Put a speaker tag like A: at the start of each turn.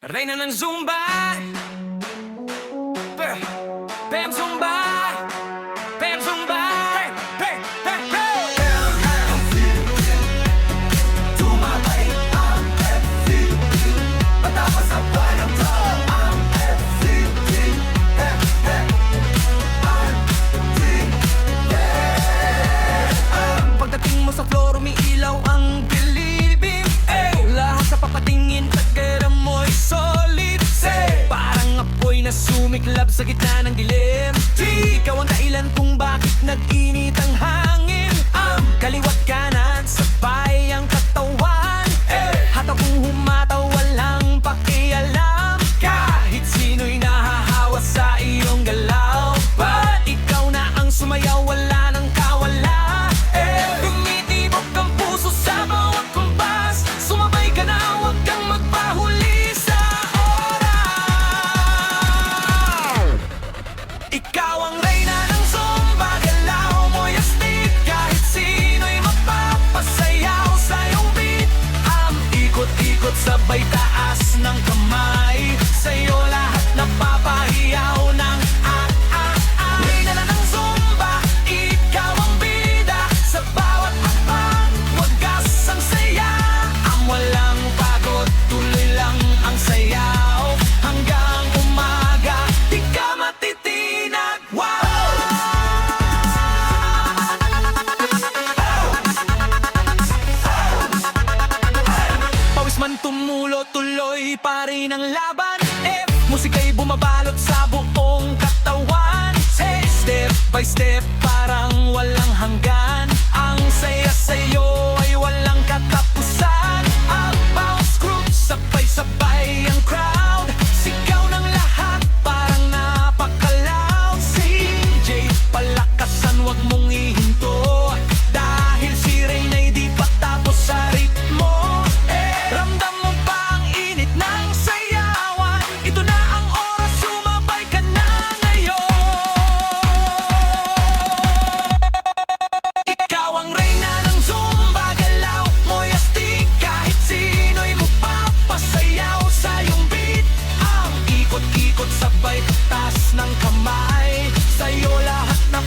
A: Reyna ng Zumba, Pem Zumba, Pem Zumba, Pem Tumabay ang FCT, matapos ang bayang tao ang FCT, ang team, pagdating mo sa floor, umiilaw ang bilibim, lahat sa papatingin, pagkara mo'y solid, parang apoy na sumiklab sa gitna ng dilim. Ikaw ang dahilan kung bakit nag-init ang hangin, kaliwat kanan, sabay ang katawan, hataw kung humataw, walang pakialam, kahit sino'y nahahawa sa iyong galaw. Ba't ikaw na ang sumayaw, wala nang kawala, tumitibok ang puso sa bawat kumpas, sumabay ka na, huwag kang magpahuli sa oras. Ikaw ang reyna ng Zumba, galaw mo'y astig, kahit sino'y mapapasayaw sa iyong beat. Ikot-ikot sabay taas ng kamay, sa'yo lahat napapahiyaw ng reyna na ng Zumba, ikaw ang bida sa bawat hakbang, wagas ang saya, ang walang pagod, tuloy lang ang sayaw, hanggang umaga, di ka matitinag. Pawis man tumulo, tuloy pa rin ang laban, musika'y bumabalot sa buong katawan, step by step, parang walang hanggan, ang saya sa'yo ay walang katapusan, ang bounce group, sabay-sabay ang crowd, sigaw ng lahat, parang napakaloud. CJ, palakasan, wag mong ihinto, dahil si Reyna'y di pa tapos sa ritmo. Ramdam mo ba ang init ng sayawan? Ito na ang oras, sumabay ka na ngayon. Ikaw ang reyna ng Zumba, galaw mo'y astig, kahit sino'y mapapasayaw sa iyong beat. Ang ikot-ikot sabay taas ng kamay, sa'yo lahat na